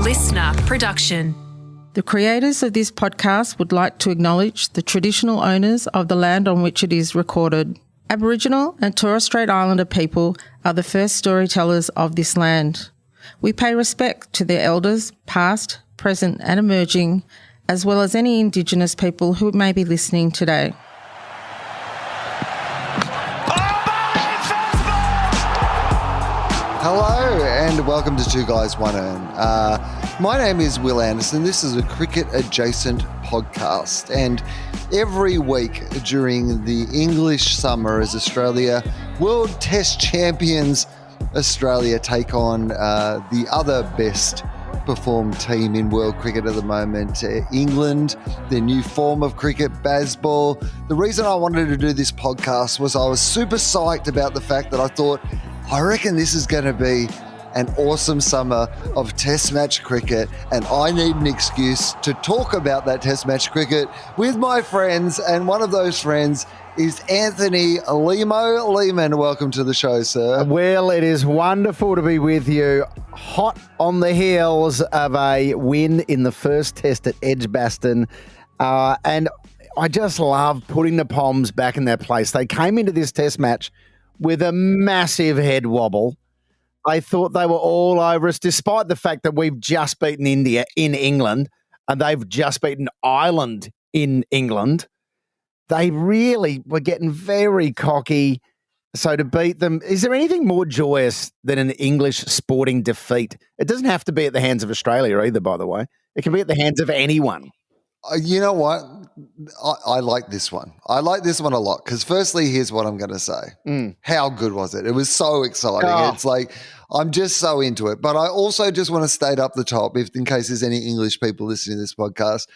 listener production. The creators of this podcast would like to acknowledge the traditional owners of the land on which it is recorded. Aboriginal and Torres Strait Islander people are the first storytellers of this land. We pay respect to their elders, past, present and emerging, as well as any Indigenous people who may be listening today. Hello and welcome to Two Guys, One Earn. My name is Wil Anderson. This is a cricket-adjacent podcast, and every week during the English summer as Australia World Test Champions Australia take on the other best performed team in world cricket at the moment, England, their new form of cricket, Bazball. The reason I wanted to do this podcast was I was super psyched about the fact that I reckon this is going to be an awesome summer of test match cricket, and I need an excuse to talk about that test match cricket with my friends, and one of those friends is Anthony Lehmo. Lehman, welcome to the show, sir. Well, it is wonderful to be with you, hot on the heels of a win in the first test at Edgbaston, and I just love putting the Poms back in their place. They came into this test match with a massive head wobble. I thought they were all over us, despite the fact that we've just beaten India in England and they've just beaten Ireland in England. They really were getting very cocky. So to beat them, is there anything more joyous than an English sporting defeat? It doesn't have to be at the hands of Australia either, by the way. It can be at the hands of anyone. You know what? I like this one. I like this one a lot because firstly, here's what I'm going to say. How good was it? It was so exciting. Oh. It's like, I'm just so into it. But I also just want to state up the top, if in case there's any English people listening to this podcast,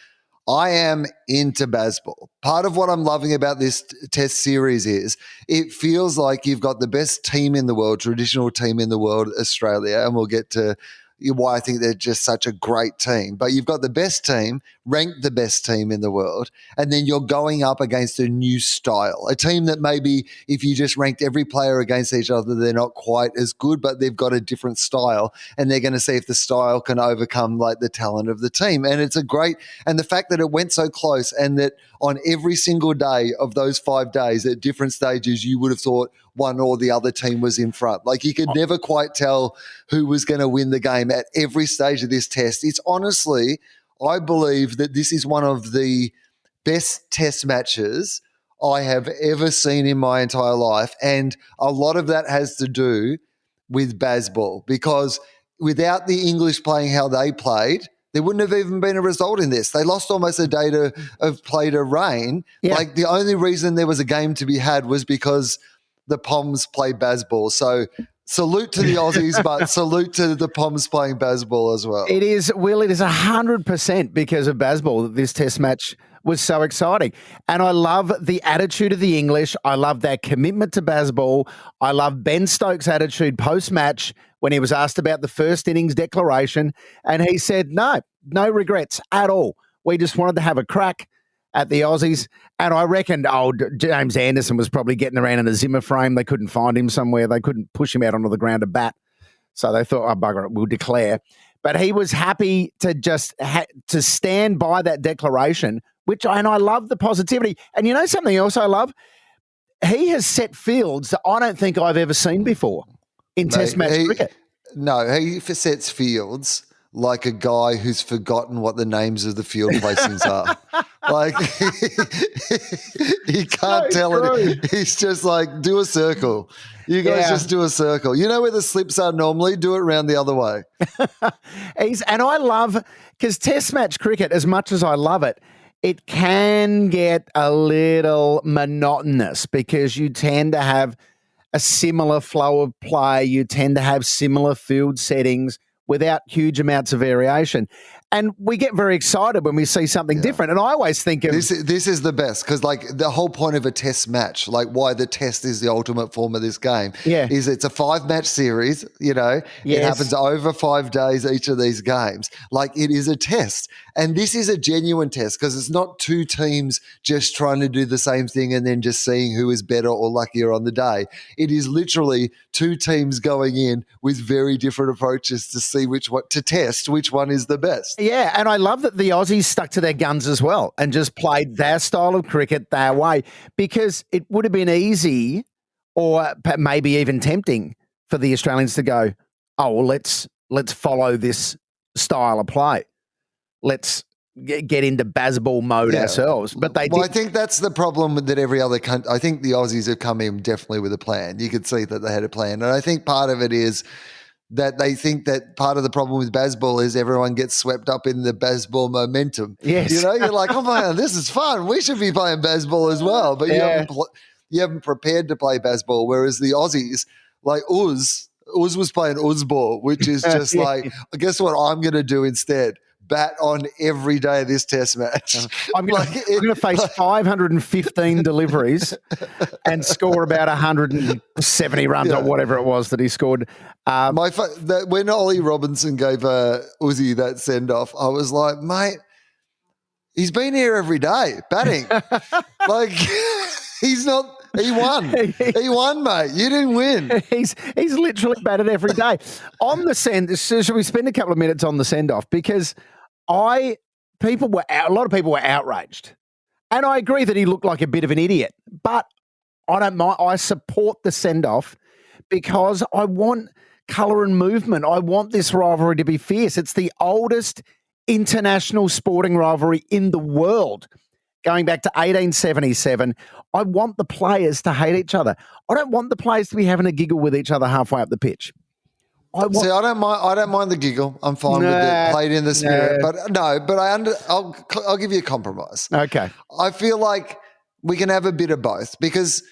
I am into Bazball. Part of what I'm loving about this test series is it feels like you've got the best team in the world, traditional team in the world, Australia, and we'll get to why I think they're just such a great team. But you've got the best team, ranked the best team in the world, and then you're going up against a new style, a team that maybe if you just ranked every player against each other, they're not quite as good, but they've got a different style, and they're going to see if the style can overcome like the talent of the team. And it's and the fact that it went so close, and that on every single day of those 5 days at different stages, you would have thought one or the other team was in front. Like you could never quite tell who was going to win the game at every stage of this test. It's honestly, I believe that this is one of the best test matches I have ever seen in my entire life. And a lot of that has to do with Bazball, because without the English playing how they played, there wouldn't have even been a result in this. They lost almost a day of play to rain. Yeah. Like the only reason there was a game to be had was because the Poms play Bazball. So salute to the Aussies, but salute to the Poms playing Bazball as well. It is 100% because of Bazball that this test match was so exciting. And I love the attitude of the English. I love their commitment to Bazball. I love Ben Stokes' attitude post-match when he was asked about the first innings declaration. And he said, no regrets at all. We just wanted to have a crack at the Aussies. And I reckon James Anderson was probably getting around in a Zimmer frame. They couldn't find him somewhere. They couldn't push him out onto the ground to bat. So they thought, bugger it, we'll declare. But he was happy to just to stand by that declaration, and I love the positivity. And you know something else I love? He has set fields that I don't think I've ever seen before in test match cricket. No, he sets fields like a guy who's forgotten what the names of the field placings are. Like he can't tell it. He's just like, do a circle. You guys just do a circle. You know where the slips are normally? Do it around the other way. And I love, because test match cricket, as much as I love it, it can get a little monotonous because you tend to have a similar flow of play. You tend to have similar field settings without huge amounts of variation. And we get very excited when we see something different. And I always think of this is the best because, like, the whole point of a test match, like why the test is the ultimate form of this game, is it's a 5-match series. You know, it happens over 5 days each of these games. Like, it is a test, and this is a genuine test because it's not two teams just trying to do the same thing and then just seeing who is better or luckier on the day. It is literally two teams going in with very different approaches to see to test which one is the best. Yeah, and I love that the Aussies stuck to their guns as well and just played their style of cricket their way, because it would have been easy or maybe even tempting for the Australians to go, oh, well, let's follow this style of play. Let's get into Bazball mode ourselves. But they I think that's the problem that every other country, I think the Aussies have come in definitely with a plan. You could see that they had a plan. And I think part of it is that they think that part of the problem with Bazball is everyone gets swept up in the Bazball momentum. Yes. You know, you're like, oh man, this is fun. We should be playing Bazball as well. But you haven't prepared to play Bazball, whereas the Aussies, like Uz was playing Uzball, which is just like, guess what I'm going to do instead? Bat on every day of this test match. I'm going to face 515 deliveries and score about 170 runs or whatever it was that he scored. When Ollie Robinson gave Uzi that send-off, I was like, mate, he's been here every day batting. Like, he's not... He won. He won, mate. You didn't win. He's literally batted every day. On the send, should we spend a couple of minutes on the send-off? Because a lot of people were outraged. And I agree that he looked like a bit of an idiot. But I don't mind. I support the send-off because I want colour and movement. I want this rivalry to be fierce. It's the oldest international sporting rivalry in the world, going back to 1877. I want the players to hate each other. I don't want the players to be having a giggle with each other halfway up the pitch. I don't mind the giggle. I'm fine with it. Played in the spirit, but I'll give you a compromise. Okay. I feel like we can have a bit of both because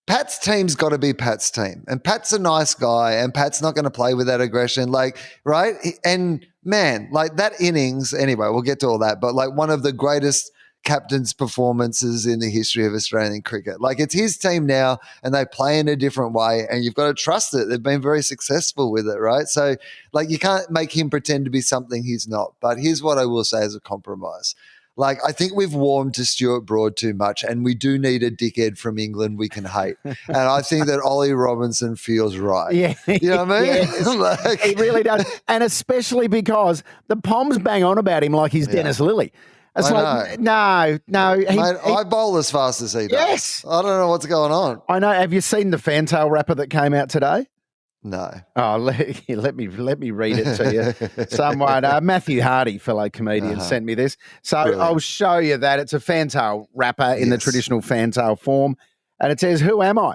Pat's team's got to be Pat's team, and Pat's a nice guy, and Pat's not going to play with that aggression, like, right? And man, like that innings. Anyway, we'll get to all that, but like one of the greatest captain's performances in the history of Australian cricket. Like, it's his team now and they play in a different way and you've got to trust it. They've been very successful with it, right? So, like, you can't make him pretend to be something he's not. But here's what I will say as a compromise. Like, I think we've warmed to Stuart Broad too much and we do need a dickhead from England we can hate. And I think that Ollie Robinson feels right. Yeah. You know what I mean? Yes, like, he really does. And especially because the Poms bang on about him like he's Dennis Lilly. It's like, no. Mate, I bowl as fast as he does. Yes. I don't know what's going on. I know. Have you seen the fantail wrapper that came out today? No. Oh, let me read it to you. Someone, Matthew Hardy, fellow comedian, sent me this. So I'll show you that. It's a fantail wrapper in the traditional fantail form. And it says, "Who am I?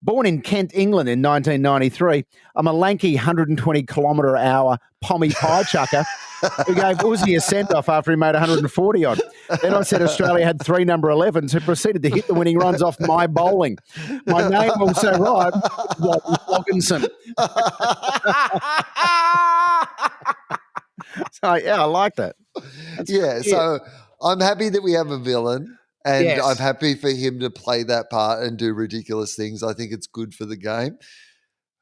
Born in Kent, England in 1993, I'm a lanky 120-kilometre-hour pommy pie chucker who gave Uzi a send-off after he made 140 odd. Then I said Australia had 3 number 11s who proceeded to hit the winning runs off my bowling. My name also rhymed with Watkinson." So, yeah, I like that. So I'm happy that we have a villain. And I'm happy for him to play that part and do ridiculous things. I think it's good for the game.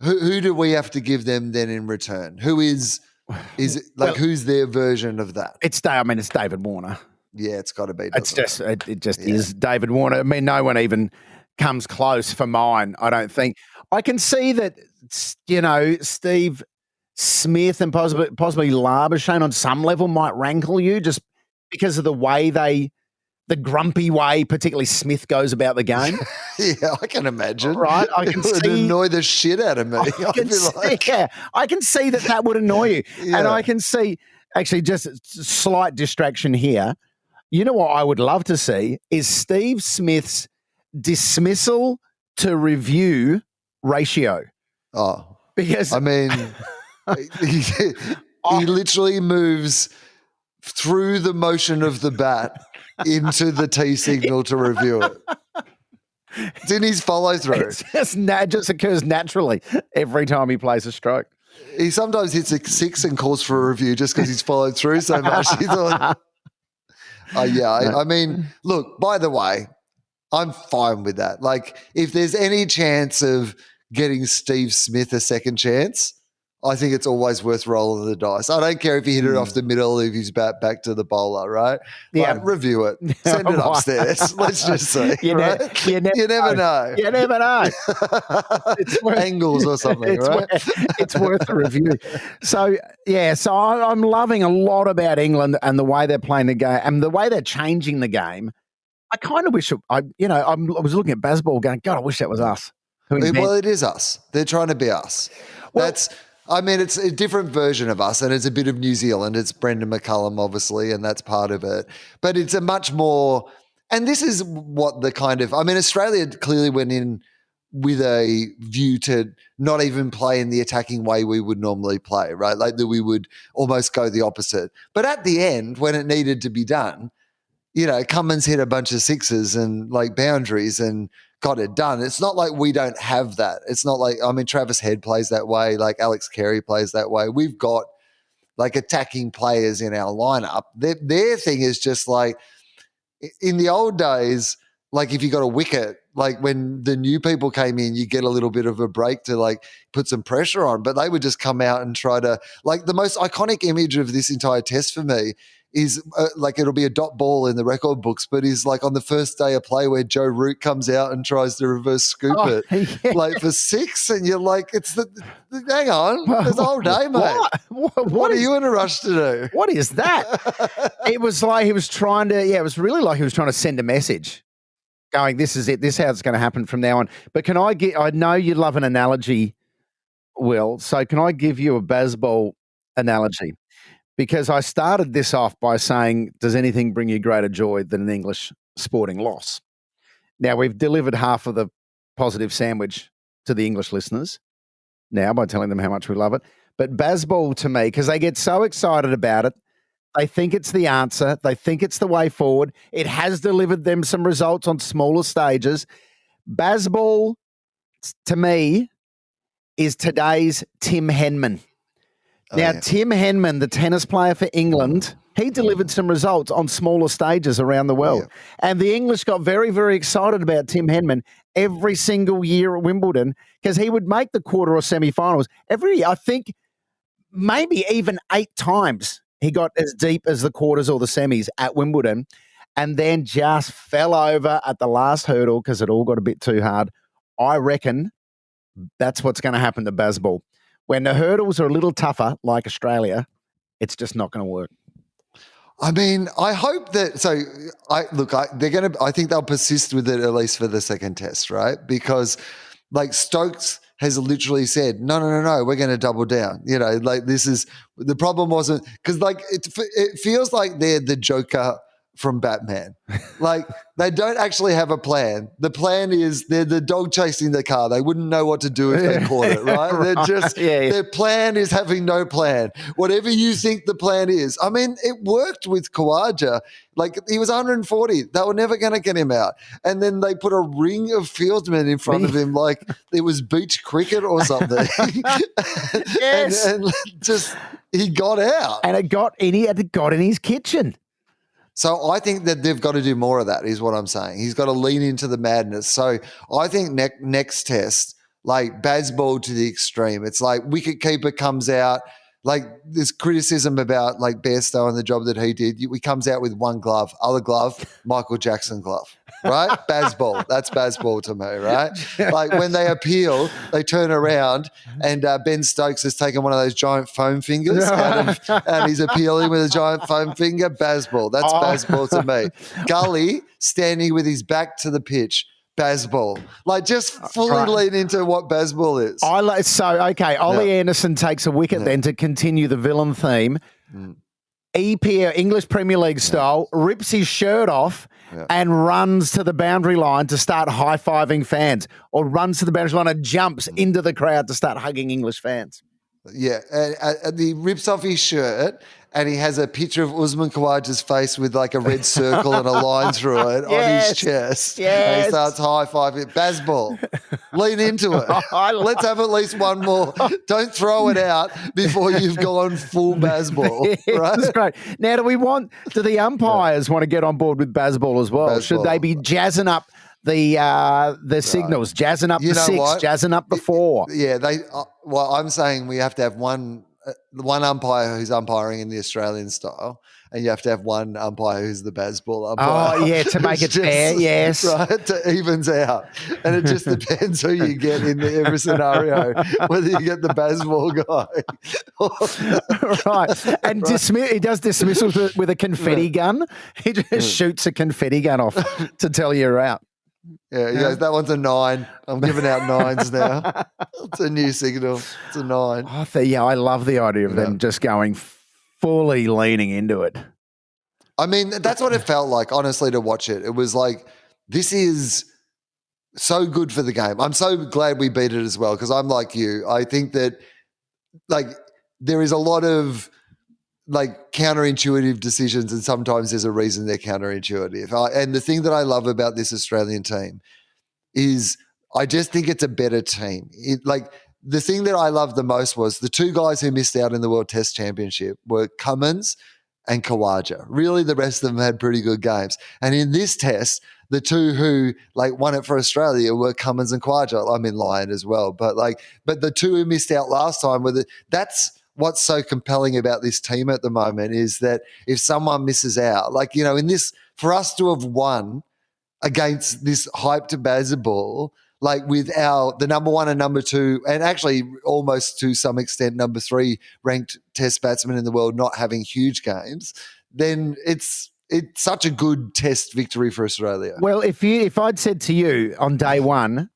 Who do we have to give them then in return? Who's their version of that? It's David Warner. Yeah, it's got to be. It just is David Warner. I mean, no one even comes close for mine, I don't think. I can see that, Steve Smith and possibly Labuschagne on some level might rankle you just because of the way the grumpy way, particularly Smith, goes about the game. Yeah, I can imagine. Right, I can it would annoy the shit out of me. I can see that would annoy you, and I can see actually just a slight distraction here. You know what I would love to see is Steve Smith's dismissal to review ratio. Oh, because I mean, he literally moves through the motion of the bat into the T signal to review it. It's in his follow through. It just occurs naturally every time he plays a stroke. He sometimes hits a 6 and calls for a review just because he's followed through so much. He thought, I mean, look, by the way, I'm fine with that. Like, if there's any chance of getting Steve Smith a second chance, I think it's always worth rolling the dice. I don't care if you hit it off the middle, if he's back to the bowler, right? Yeah. Like, review it. Send it upstairs. Let's just see, right? You never know. You never know. It's worth, angles or something, right? It's worth a review. So, so I'm loving a lot about England and the way they're playing the game and the way they're changing the game. I kind of wish I was looking at Bazball going, God, I wish that was us. Well, it is us. They're trying to be us. Well, it's a different version of us, and it's a bit of New Zealand. It's Brendan McCullum, obviously, and that's part of it. But it's a much more, and this is what the kind of, Australia clearly went in with a view to not even play in the attacking way we would normally play, right? Like that we would almost go the opposite. But at the end, when it needed to be done, Cummins hit a bunch of sixes and like boundaries and got it done. It's not like we don't have that. It's not like, Travis Head plays that way, like Alex Carey plays that way. We've got like attacking players in our lineup. Their thing is just like, in the old days, like if you got a wicket, like when the new people came in, you get a little bit of a break to like put some pressure on, but they would just come out and try to, like the most iconic image of this entire test for me is like it'll be a dot ball in the record books, but is like on the first day of play where Joe Root comes out and tries to reverse scoop it like for 6, and you're like, hang on, it's the whole day, mate. What are you in a rush to do? What is that? It was like he was trying to, it was really like he was trying to send a message going, this is it, this is how it's going to happen from now on. But I know you love an analogy, Will, so can I give you a Bazball analogy? Because I started this off by saying, does anything bring you greater joy than an English sporting loss? Now, we've delivered half of the positive sandwich to the English listeners now by telling them how much we love it. But Bazball, to me, because they get so excited about it, they think it's the answer. They think it's the way forward. It has delivered them some results on smaller stages. Bazball, to me, is today's Tim Henman. Now, Tim Henman, the tennis player for England, he delivered some results on smaller stages around the world. And the English got very, very excited about Tim Henman every single year at Wimbledon because he would make the quarter or semi-finals every year. I think maybe even 8 times he got as deep as the quarters or the semis at Wimbledon and then just fell over at the last hurdle because it all got a bit too hard. I reckon that's what's going to happen to Bazball. When the hurdles are a little tougher, like Australia, it's just not going to work. I hope that. So, I think they'll persist with it at least for the second test, right? Because, like Stokes has literally said, no, we're going to double down. Like this is the problem. Wasn't because like it feels like they're the Joker from Batman. Like they don't actually have a plan. The plan is they're the dog chasing the car. They wouldn't know what to do if they caught it, right? They're just their plan is having no plan. Whatever you think the plan is. It worked with Khawaja. Like he was 140. They were never going to get him out. And then they put a ring of fieldsmen in front of him like it was beach cricket or something. Yes. and just he got out. And it got in his kitchen. So I think that they've got to do more of that is what I'm saying. He's got to lean into the madness. So I think next test, like Bazball to the extreme. It's like wicketkeeper comes out, like there's criticism about like Bairstow and the job that he did. He comes out with one glove, other glove, Michael Jackson glove, right? Bazball. That's Bazball to me, right? Like when they appeal, they turn around and Ben Stokes has taken one of those giant foam fingers and he's appealing with a giant foam finger. Bazball. That's Bazball to me. Gully standing with his back to the pitch. Bazball. Like just fully lean into what Bazball is. Ollie Anderson takes a wicket then to continue the villain theme. EPL, English Premier League style, rips his shirt off and runs to the boundary line to start high-fiving fans or runs to the boundary line and jumps into the crowd to start hugging English fans. Yeah, and he rips off his shirt and he has a picture of Usman Khawaja's face with like a red circle and a line through it on his chest. And he starts high-fiving. Bazball, lean into it. Let's have at least one more. Don't throw it out before you've gone full Bazball. Right? That's great. Now, do the umpires want to get on board with Bazball as well? Bazball. Should they be jazzing up the signals, jazzing up the 6, jazzing up the 4? Yeah, well, I'm saying we have to have one umpire who's umpiring in the Australian style, and you have to have one umpire who's the Bazball umpire. Oh, yeah, to make it fair, yes. Right, to evens out. And it just depends who you get in every scenario, whether you get the Bazball guy. Right. And he does dismissals with a confetti gun. He just shoots a confetti gun off to tell you you're out. Yeah, he goes, that one's a 9. I'm giving out 9s now. It's a new signal. It's a 9. I love the idea of them just going fully leaning into it. I mean, that's what it felt like, honestly, to watch it. It was like, this is so good for the game. I'm so glad we beat it as well, because I'm like you. I think that, like, there is a lot of like counterintuitive decisions, and sometimes there's a reason they're counterintuitive. And the thing that I love about this Australian team is I just think it's a better team. The thing that I loved the most was the 2 guys who missed out in the World Test Championship were Cummins and Khawaja. Really, the rest of them had pretty good games. And in this test, the 2 who like won it for Australia were Cummins and Khawaja. I mean, Lyon as well. But the 2 who missed out last time that's what's so compelling about this team at the moment, is that if someone misses out, like, you know, in this, for us to have won against this hyped Bazball, like with the number 1 and number 2, and actually almost to some extent number 3 ranked Test batsmen in the world not having huge games, then it's such a good Test victory for Australia. Well, if I'd said to you on day 1,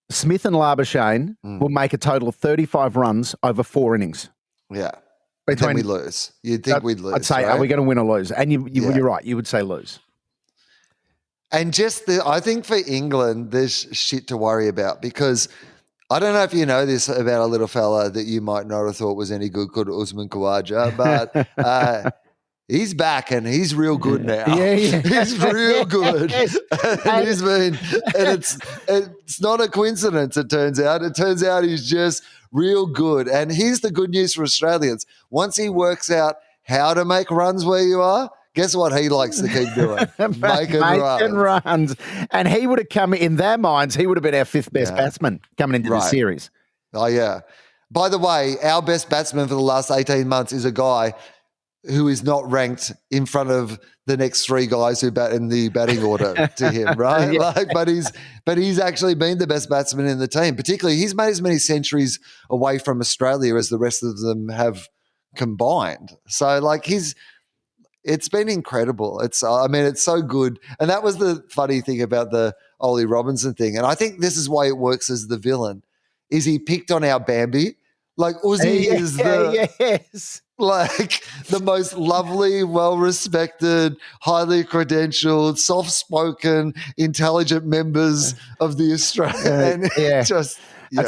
Smith and Labuschagne will make a total of 35 runs over 4 innings. Yeah. Then we lose. You'd think we'd lose. I'd say, right? Are we going to win or lose? And you're right. You would say lose. And I think for England, there's shit to worry about, because I don't know if you know this about a little fella that you might not have thought was any good called Usman Khawaja, but he's back and he's real good now. Yeah. He's real good. And he's been, and it's not a coincidence, it turns out. It turns out he's just real good. And here's the good news for Australians. Once he works out how to make runs where you are, guess what he likes to keep doing? Making runs. And he would have come, in their minds, he would have been our 5th best batsman coming into the series. Oh, yeah. By the way, our best batsman for the last 18 months is a guy who is not ranked in front of the next 3 guys who bat in the batting order to him, right? But he's actually been the best batsman in the team. Particularly, he's made as many centuries away from Australia as the rest of them have combined. So, like, it's been incredible. It's so good. And that was the funny thing about the Ollie Robinson thing. And I think this is why it works as the villain, is he picked on our Bambi. Like, Uzi is like the most lovely, well-respected, highly credentialed, soft-spoken, intelligent members of the Australian.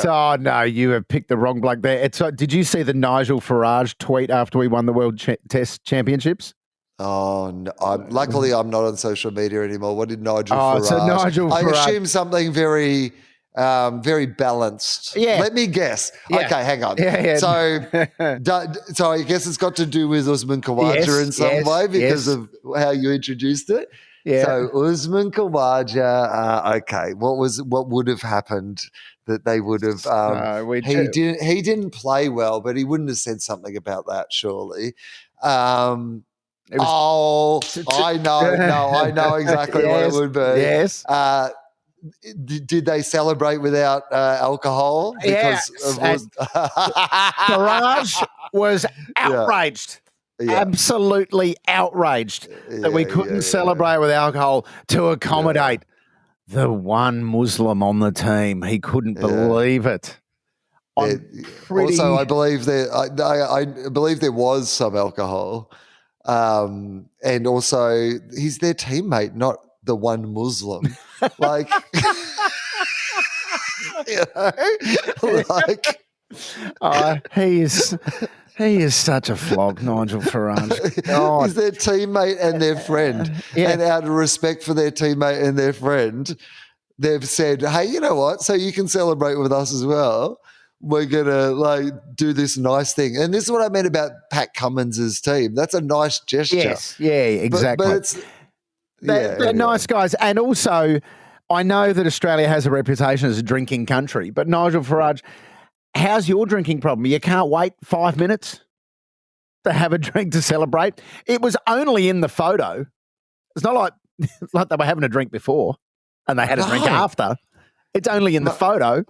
Oh, no, you have picked the wrong bloke there. Did you see the Nigel Farage tweet after we won the World Test Championships? Oh, no. Luckily, I'm not on social media anymore. What did Nigel Farage? So Nigel Farage. I assume something very balanced. Yeah. Let me guess. Yeah. Okay, hang on. Yeah. So I guess it's got to do with Usman Khawaja in some way because of how you introduced it. Yeah. So Usman Khawaja, okay. What would have happened that they would have he didn't play well, but he wouldn't have said something about that, surely. I know exactly what it would be. Yes. Did they celebrate without alcohol? Because Farage was outraged. Yeah. Absolutely outraged that we couldn't celebrate with alcohol to accommodate the one Muslim on the team. He couldn't believe it. Also, I believe there was some alcohol. And also, he's their teammate, not the one Muslim. Like, He is such a flog, Nigel Farage. God. He's their teammate and their friend. Yeah. And out of respect for their teammate and their friend, they've said, hey, you know what? So you can celebrate with us as well. We're going to do this nice thing. And this is what I meant about Pat Cummins' team. That's a nice gesture. Yes, yeah, exactly. But it's they're nice guys. And also, I know that Australia has a reputation as a drinking country, but Nigel Farage, how's your drinking problem? You can't wait 5 minutes to have a drink to celebrate? It was only in the photo. It's not like they were having a drink before and they had a drink after. It's only in the photo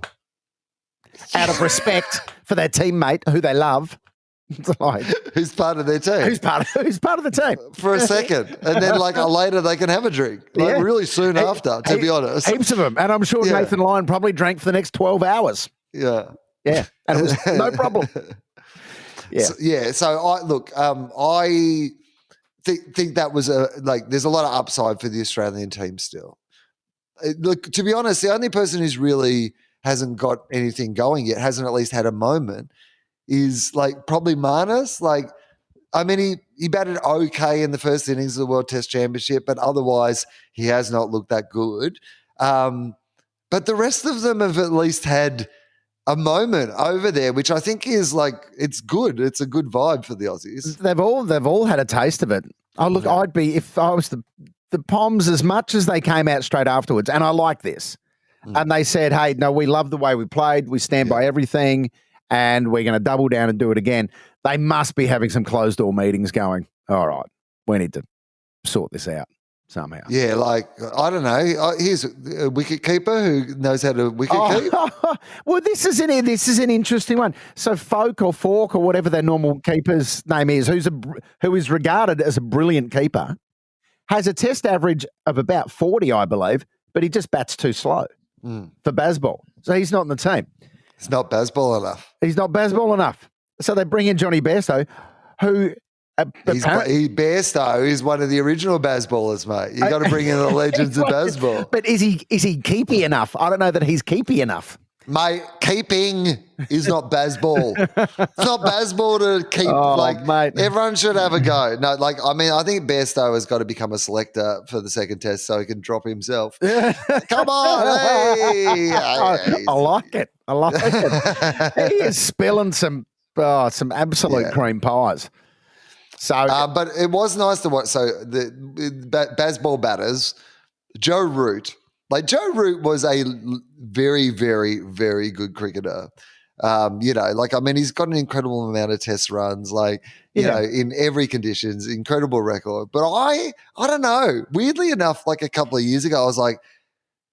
out of respect for their teammate who they love. Who's part of their team? Who's part of the team? For a second. And then later they can have a drink. Really soon after, to be honest. Heaps of them. And I'm sure Nathan Lyon probably drank for the next 12 hours. Yeah. Yeah. And it was no problem. Yeah. So I think that was there's a lot of upside for the Australian team still. Look, to be honest, the only person who's really hasn't got anything going yet, hasn't at least had a moment, is probably Marnus. He batted okay in the first innings of the World Test Championship, but otherwise he has not looked that good. But the rest of them have at least had a moment over there, which I think is it's good. It's a good vibe for the Aussies. They've all had a taste of it. Oh, look, I'd be, if I was the Poms, as much as they came out straight afterwards, and I like this, and they said, hey, no, we love the way we played. We stand by everything, and we're going to double down and do it again. They must be having some closed-door meetings going, all right, we need to sort this out somehow. Yeah, I don't know. Here's a wicket keeper who knows how to wicket keep. Well, this is an interesting one. So Falk or whatever their normal keeper's name is, who is regarded as a brilliant keeper, has a test average of about 40, I believe, but he just bats too slow for Bazball. So he's not in the team. It's not Bazball enough. He's not Bazball enough. So they bring in Johnny Bairstow, who... Bairstow is one of the original Bazballers, mate. You got to bring in the legends of Bazball. But is he keepy enough? I don't know that he's keepy enough. Mate, keeping is not Bazball. It's not Bazball to keep. Mate. Everyone should have a go. No, I think Bairstow has got to become a selector for the second test so he can drop himself. Come on, hey! I like it. He is spilling some absolute cream pies. So, but it was nice to watch. So the Bazball batters, Joe Root. Joe Root was a very, very, very good cricketer. He's got an incredible amount of test runs, in every conditions, incredible record. But I don't know. Weirdly enough, a couple of years ago, I was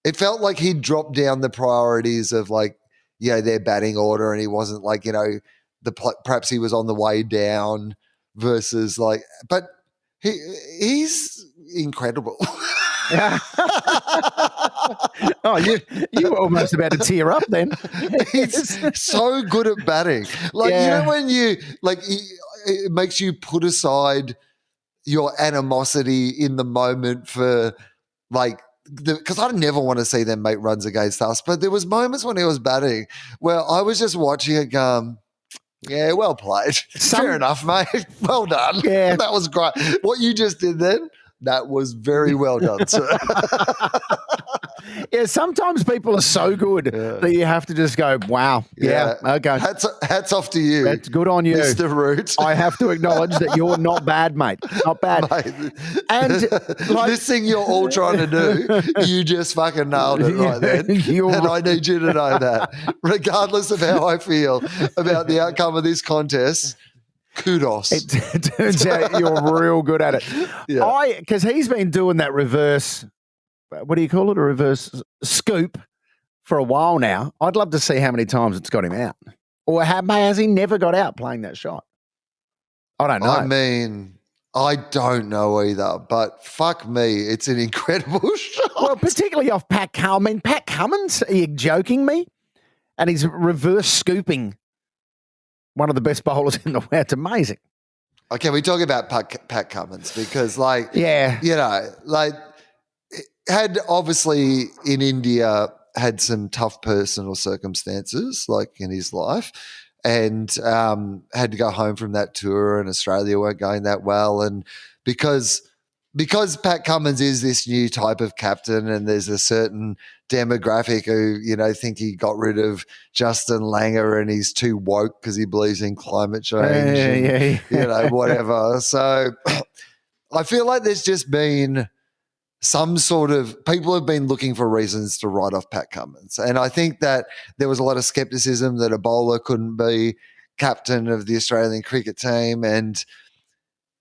it felt like he dropped down the priorities of their batting order, and he wasn't perhaps he was on the way down versus but he's incredible. Oh, you were almost about to tear up then. He's so good at batting. When you it makes you put aside your animosity in the moment for because I never want to see them make runs against us. But there was moments when he was batting where I was just watching it going, yeah, well played. Fair enough, mate. Well done. Yeah. That was great. What you just did then, that was very well done, sir. Yeah, sometimes people are so good that you have to just go, wow. Yeah, okay. Hats off to you. That's good on you. Mr. Root. I have to acknowledge that you're not bad, mate. Not bad. Mate, and this thing you're all trying to do, you just fucking nailed it right then. And I need you to know that. Regardless of how I feel about the outcome of this contest, kudos. It turns out you're real good at it. Yeah. Because he's been doing that reverse, what do you call it? A reverse scoop for a while now. I'd love to see how many times it's got him out. Or has he never got out playing that shot? I don't know. I mean, I don't know either, but fuck me, it's an incredible shot. Well, particularly off Pat Cummins. I mean, Pat Cummins, are you joking me? And he's reverse scooping one of the best bowlers in the world. It's amazing. Okay, we talk about Pat Cummins because, had obviously in India had some tough personal circumstances, in his life. and had to go home from that tour, and Australia weren't going that well. And because Pat Cummins is this new type of captain, and there's a certain demographic who, think he got rid of Justin Langer and he's too woke because he believes in climate change and whatever. So I feel like there's just been some sort of – people have been looking for reasons to write off Pat Cummins. And I think that there was a lot of skepticism that a bowler couldn't be captain of the Australian cricket team. And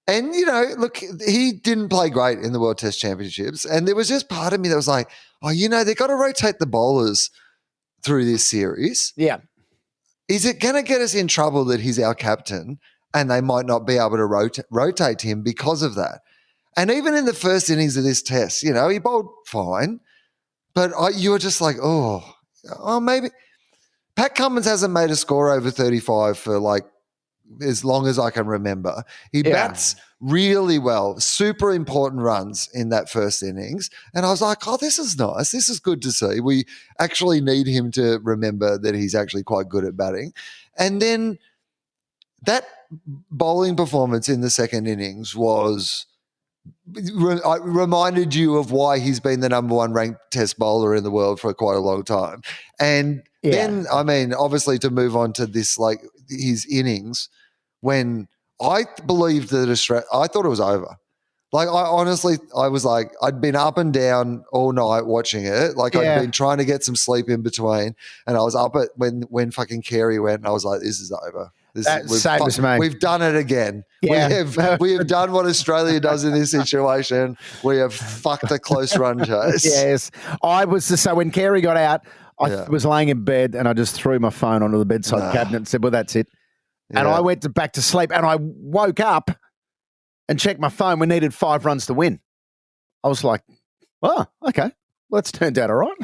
look, he didn't play great in the World Test Championships. And there was just part of me that was like, they've got to rotate the bowlers through this series. Yeah. Is it going to get us in trouble that he's our captain and they might not be able to rotate him because of that? And even in the first innings of this test, he bowled fine, but you were just like, maybe. Pat Cummins hasn't made a score over 35 for as long as I can remember. He bats really well, super important runs in that first innings. And I was like, this is nice. This is good to see. We actually need him to remember that he's actually quite good at batting. And then that bowling performance in the second innings reminded you of why he's been the number one ranked test bowler in the world for quite a long time. And then, obviously to move on to this, his innings, when I believed that I thought it was over. I was like, I'd been up and down all night watching it. I'd been trying to get some sleep in between. And I was up at when fucking Carey went, and I was like, this is over. We've done it again. Yeah. We have done what Australia does in this situation. We have fucked a close run chase. Yes. So when Carey got out, I was laying in bed and I just threw my phone onto the bedside cabinet and said, well, that's it. And I went back to sleep and I woke up and checked my phone. We needed 5 runs to win. I was like, oh, okay. Well, it's turned out all right.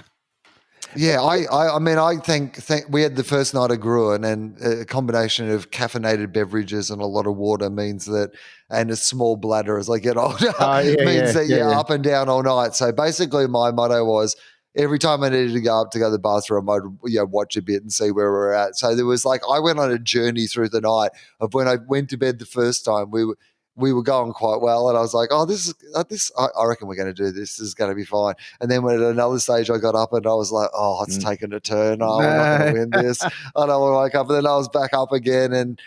Yeah, I think we had the first night of Gruen, and a combination of caffeinated beverages and a lot of water means that, and a small bladder as I get older, means that you're up and down all night. So basically my motto was every time I needed to go up to go to the bathroom, I'd watch a bit and see where we're at. So there was I went on a journey through the night of when I went to bed the first time, we were going quite well, and I was like, I reckon we're going to do this. This is going to be fine. And then when at another stage I got up and I was like, it's taken a turn. We're not going to win this. I don't want to wake up. And then I was back up again, and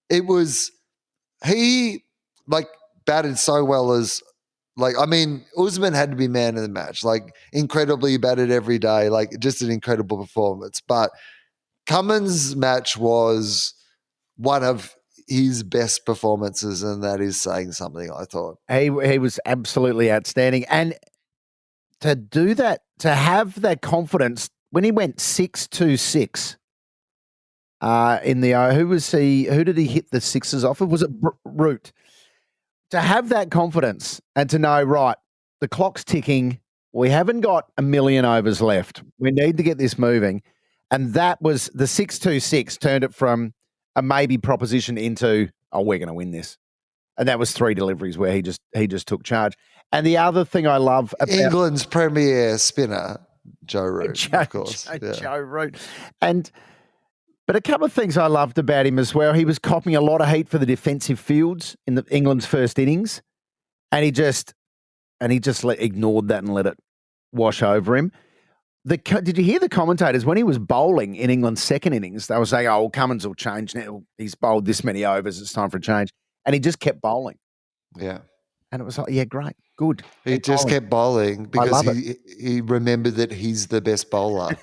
it was he batted so well as Usman had to be man of the match. Incredibly batted every day, just an incredible performance. But Cummins' match was one of his best performances, and that is saying something, I thought. He was absolutely outstanding. And to do that, to have that confidence, when he went 6-2-6 in the who did he hit the sixes off of? Was it Root? To have that confidence and to know, right, the clock's ticking, we haven't got a million overs left. We need to get this moving. And that was the 6-2-6 turned it from a maybe proposition into, we're going to win this. And that was 3 deliveries where he just took charge. And the other thing I love about England's premier spinner, Joe Root, of course. Joe Root. But a couple of things I loved about him as well. He was copping a lot of heat for the defensive fields in England's first innings. And he just ignored that and let it wash over him. Did you hear the commentators when he was bowling in England's second innings? They were saying, Cummins will change now. He's bowled this many overs. It's time for a change. And he just kept bowling. Yeah. And it was like, yeah, great. Good. He just kept bowling because he remembered that he's the best bowler,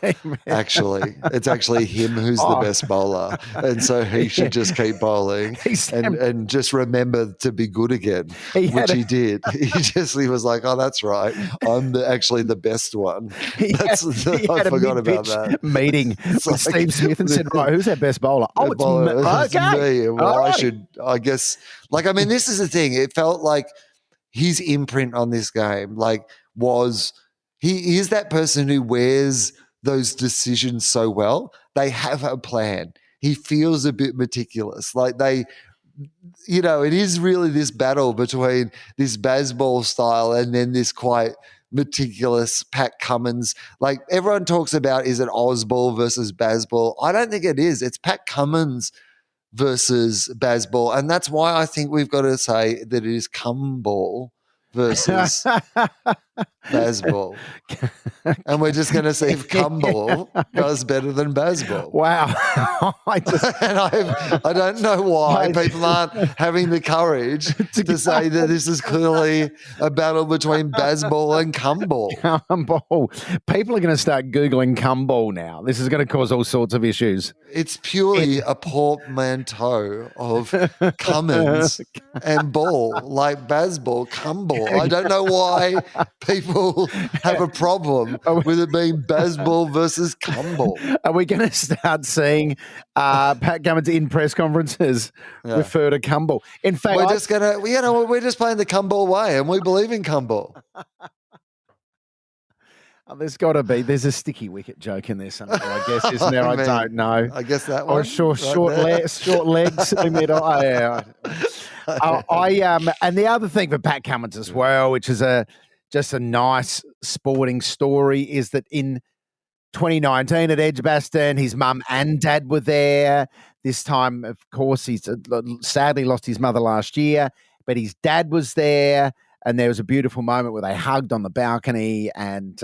actually. It's actually him who's the best bowler. And so he should just keep bowling and just remember to be good again, which he did. He was like, that's right. I'm actually the best one. I forgot about that. Meeting with Steve Smith and said, right, who's our best bowler? It's me. Well, I guess, this is the thing. It felt like his imprint on this game, was he is that person who wears those decisions so well. They have a plan. He feels a bit meticulous. It is really this battle between this Bazball style and then this quite meticulous Pat Cummins. Like everyone talks about, is it Ozball versus Bazball? I don't think it is. It's Pat Cummins versus Bazball. And that's why I think we've got to say that it is Cumball versus Bazball. And we're just going to see if Cumball does better than Bazball. Wow. And I don't know why people aren't having the courage to say that this is clearly a battle between Bazball and Cumball. Cumball. People are going to start Googling Cumball now. This is going to cause all sorts of issues. It's purely a portmanteau of Cummins and ball, like Bazball, Cumball. I don't know why people have a problem with it being Bazball versus Cumball. Are we going to start seeing Pat Cummins in press conferences refer to Cumball? In fact, we're just playing the Cumball way, and we believe in Cumball. There's a sticky wicket joke in there somewhere, I guess, isn't there? I don't know. I guess that one. Or short legs in the middle. Oh, yeah. And the other thing for Pat Cummins as well, which is just a nice sporting story, is that in 2019 at Edgbaston, his mum and dad were there. This time, of course, he's sadly lost his mother last year, but his dad was there. And there was a beautiful moment where they hugged on the balcony, and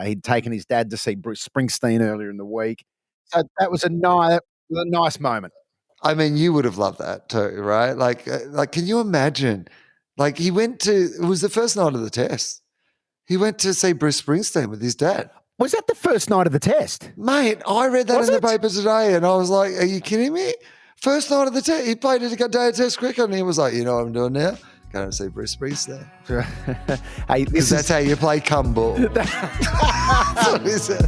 he'd taken his dad to see Bruce Springsteen earlier in the week. So that was a nice moment. I mean, you would have loved that too, right? Like, can you imagine? Like, it was the first night of the test. He went to see Bruce Springsteen with his dad. Was that the first night of the test? Mate, I read that in the paper today, and I was like, are you kidding me? First night of the test. He played a day of test cricket, and he was like, you know what I'm doing now? Going to see Bruce Springsteen. Hey, that's how you play Cumball. That's what he said.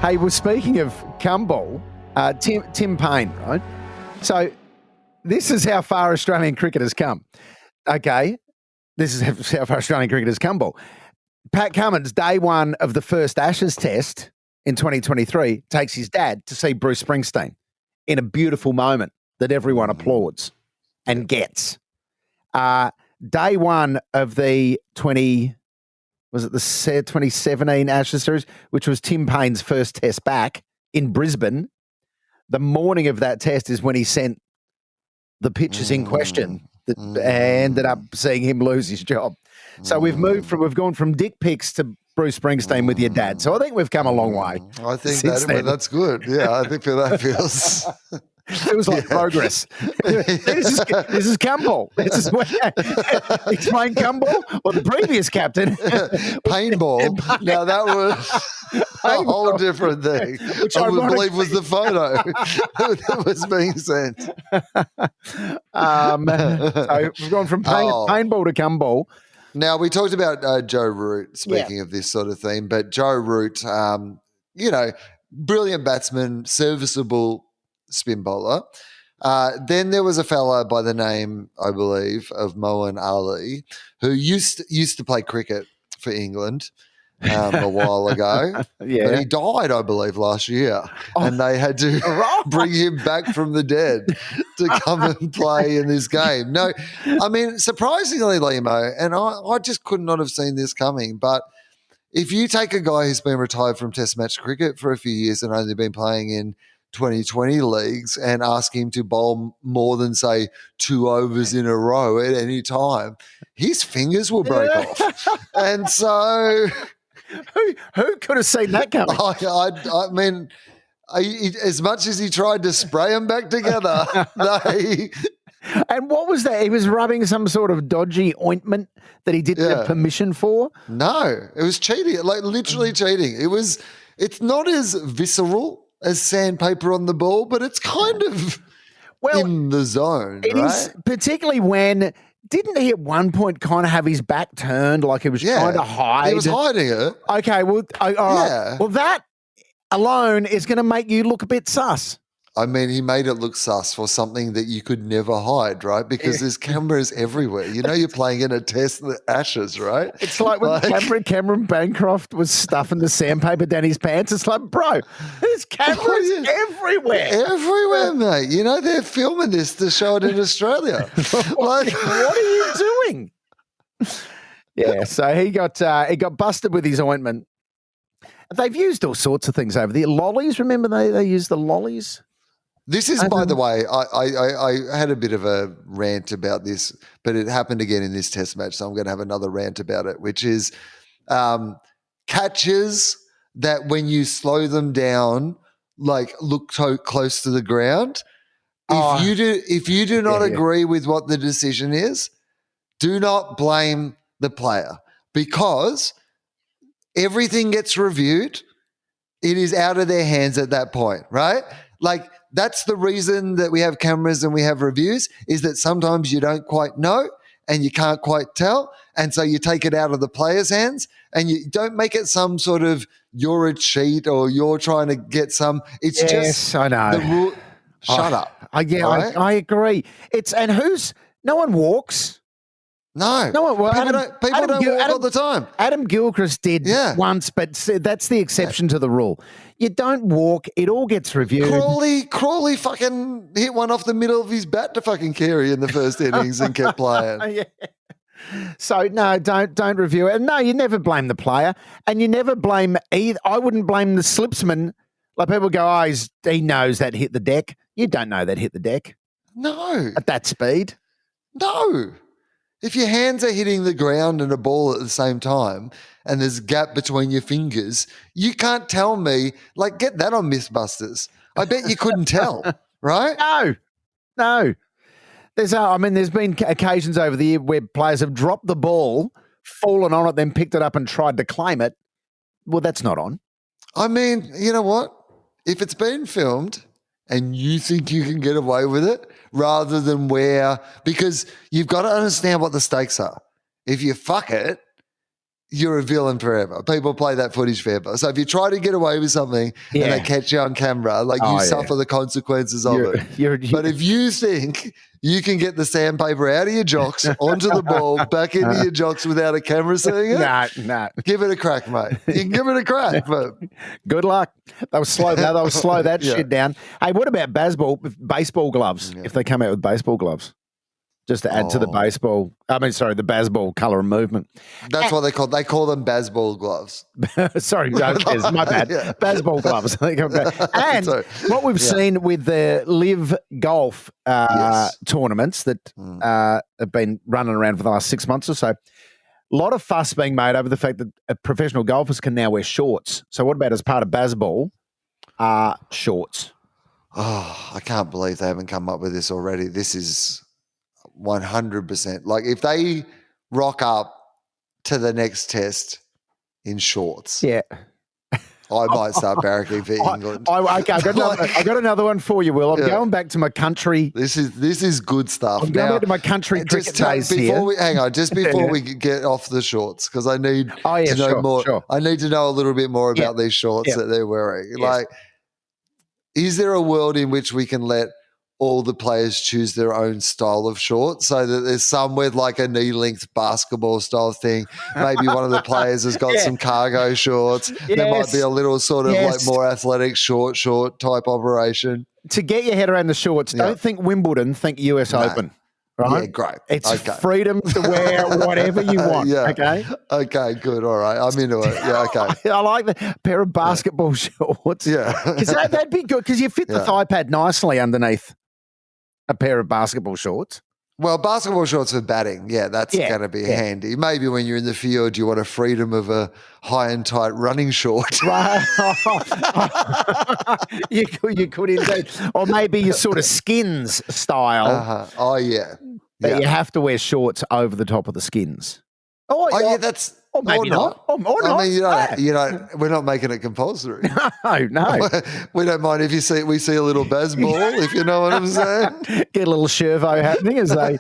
Hey, well, speaking of Cumball, Tim Payne, right? So this is how far Australian cricket has come. Okay. This is how far Australian cricket has come. Pat Cummins, day one of the first Ashes test in 2023, takes his dad to see Bruce Springsteen in a beautiful moment that everyone applauds and gets. Day one of the 2017 Ashes series, which was Tim Payne's first test back in Brisbane. The morning of that test is when he sent the pitches in question that ended up seeing him lose his job. So we've gone from dick pics to Bruce Springsteen with your dad. So I think we've come a long way. I think that's good. Yeah, I think that feels... Feels like progress. This is Cumball. Explain Cumball or the previous captain. Paintball. Now that was a whole different thing. Which I believe was the photo that was being sent. So we've gone from paintball to Cumball. Now, we talked about Joe Root, speaking of this sort of thing, but Joe Root, brilliant batsman, serviceable spin bowler. Then there was a fella by the name, I believe, of Moeen Ali, who used to play cricket for England a while ago. But he died, I believe, last year. And they had to bring him back from the dead to come and play in this game. No, I mean, surprisingly, Lehmo, and I just could not have seen this coming, but if you take a guy who's been retired from Test match cricket for a few years and only been playing in 2020 leagues and ask him to bowl more than, say, 2 overs in a row at any time, his fingers will break off. And so... Who could have seen that coming? I mean, as much as he tried to spray them back together, And what was that? He was rubbing some sort of dodgy ointment that he didn't have permission for? No, it was cheating, like literally cheating. It's not as visceral as sandpaper on the ball, but it's kind of in the zone, It is, particularly when, didn't he at one point kind of have his back turned like he was trying to hide? He was hiding it. Okay, well, all right. Well, that alone is going to make you look a bit sus. I mean, he made it look sus for something that you could never hide, right? Because there's cameras everywhere. You know, you're playing in a test in the Ashes, right? It's like when Cameron Bancroft was stuffing the sandpaper down his pants. It's like, bro, there's cameras everywhere. Everywhere, mate. You know, they're filming this to show it in Australia. What are you doing? Yeah, so he got busted with his ointment. They've used all sorts of things over there. Lollies, remember they used the lollies? This is, by the way, I had a bit of a rant about this, but it happened again in this test match, so I'm going to have another rant about it, which is catches that when you slow them down, like look so close to the ground. If you do not agree with what the decision is, do not blame the player because everything gets reviewed. It is out of their hands at that point, right? Like, that's the reason that we have cameras and we have reviews, is that sometimes you don't quite know and you can't quite tell. And so you take it out of the player's hands and you don't make it some sort of you're a cheat or you're trying to get some. It's just I know. The rule. Shut up. Right? I agree. No one walks. No. Well, people don't walk all the time. Adam Gilchrist did once, but that's the exception to the rule. You don't walk. It all gets reviewed. Crawley fucking hit one off the middle of his bat to fucking Carey in the first innings and kept playing. Yeah. So, no, don't review it. And no, you never blame the player. And you never blame either. I wouldn't blame the slipsman. Like people go, he knows that hit the deck. You don't know that hit the deck. No. At that speed. No. If your hands are hitting the ground and a ball at the same time and there's a gap between your fingers, you can't tell me, like, get that on Mythbusters. I bet you couldn't tell, right? No. There's been occasions over the year where players have dropped the ball, fallen on it, then picked it up and tried to claim it. Well, that's not on. I mean, you know what? If it's been filmed and you think you can get away with it, rather than because you've got to understand what the stakes are. If you fuck it, you're a villain forever. People play that footage forever. So if you try to get away with something and they catch you on camera, suffer the consequences of it. But if you think you can get the sandpaper out of your jocks, onto the ball, back into your jocks without a camera seeing it, no. Give it a crack, mate. You can give it a crack. But good luck. They'll slow that shit down. Hey, what about baseball gloves, if they come out with baseball gloves? Just to add to the the Bazball colour and movement. That's what they call them Bazball gloves. Sorry, my bad. Bazball gloves. And what we've seen with the Live Golf tournaments that have been running around for the last 6 months or so, a lot of fuss being made over the fact that professional golfers can now wear shorts. So what about as part of Bazball, shorts? Oh, I can't believe they haven't come up with this already. This is 100%. Like, if they rock up to the next test in shorts, I might start barracking for England. I got another one for you, Will. I'm going back to my country. This is good stuff. I'm going back to my country cricket days here. Before we get off the shorts, because I need to know more. Sure. I need to know a little bit more about these shorts that they're wearing. Yes. Like, is there a world in which we can let all the players choose their own style of shorts, so that there's some with like a knee-length basketball style thing? Maybe one of the players has got some cargo shorts. Yes. There might be a little sort of like more athletic short type operation. To get your head around the shorts, don't think Wimbledon, think US Open. Right? Yeah, great. It's freedom to wear whatever you want. Okay. Okay, good. All right. I'm into it. Yeah, okay. I like the pair of basketball shorts. Yeah. Because that'd be good, because you fit the thigh pad nicely underneath a pair of basketball shorts. Well, basketball shorts for batting, that's going to be handy. Maybe when you're in the field, you want a freedom of a high and tight running short. Right. you could indeed. Or maybe your sort of skins style. Oh, yeah. But you have to wear shorts over the top of the skins. That's... Or maybe not. Or not. I mean, we're not making it compulsory. No. We don't mind if we see a little Bazball, if you know what I'm saying. Get a little Shervo happening as they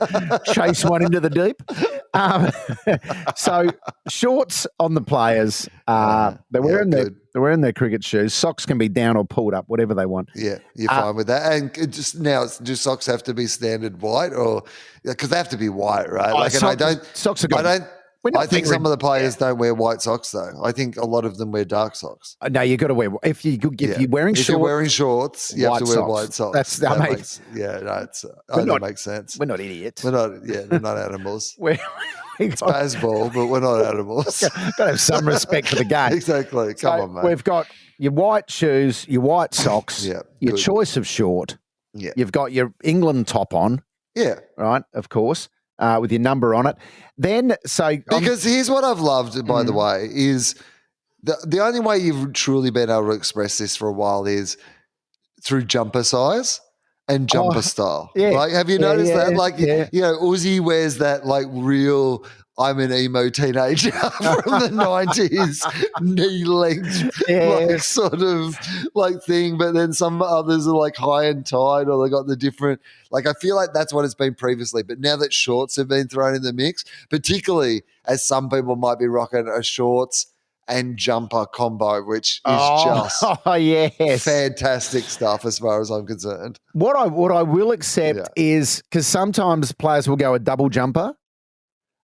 chase one into the deep. So shorts on the players. They're wearing their cricket shoes. Socks can be down or pulled up, whatever they want. Yeah, you're fine with that. And do socks have to be standard white, or because they have to be white, right? Socks are good. I think some of the players don't wear white socks though. I think a lot of them wear dark socks. No, you got to wear if you're wearing shorts. If you're wearing shorts, you have to wear white socks. That makes sense. We're not idiots. We're not animals. It's Bazball, but we're not animals. Got to have some respect for the game. Exactly. Come on, mate. We've got your white shoes, your white socks, your choice of short. Yeah. You've got your England top on. Yeah. Right, of course. With your number on it. Because here's what I've loved, by the way, is the only way you've truly been able to express this for a while is through jumper size and jumper style. Yeah. Like, have you noticed that? Like, yeah. Uzi wears that like real I'm an emo teenager from the 90s, knee length, like sort of like thing. But then some others are like high and tight, or they got the different, like, I feel like that's what it's been previously. But now that shorts have been thrown in the mix, particularly as some people might be rocking a shorts and jumper combo, which is just fantastic stuff as far as I'm concerned. What I will accept is, because sometimes players will go a double jumper,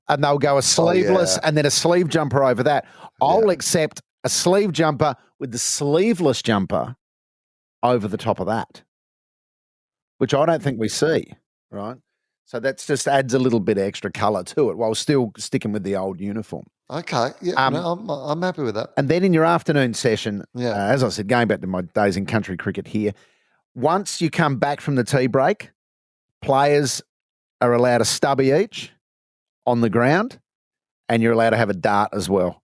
and they'll go a sleeveless and then a sleeve jumper over that. I'll accept a sleeve jumper with the sleeveless jumper over the top of that, which I don't think we see, right? So that just adds a little bit of extra colour to it while still sticking with the old uniform. Okay, yeah, I'm happy with that. And then in your afternoon session, as I said, going back to my days in country cricket here, once you come back from the tea break, players are allowed a stubby each on the ground, and you're allowed to have a dart as well.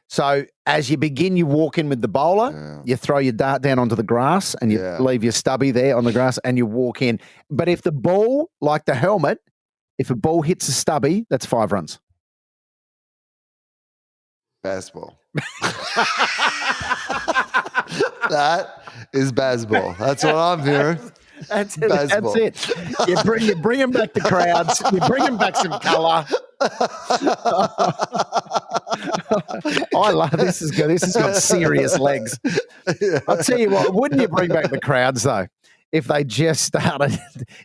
So as you begin, you walk in with the bowler, you throw your dart down onto the grass, and you leave your stubby there on the grass, and you walk in. But if the ball, like the helmet, if a ball hits a stubby, that's 5 runs. Bazball. That is Bazball. That's what I'm hearing. That's it. You bring them back to crowds. You bring them back some colour. I love this. This has got serious legs. I'll tell you what. Wouldn't you bring back the crowds though? If they just started,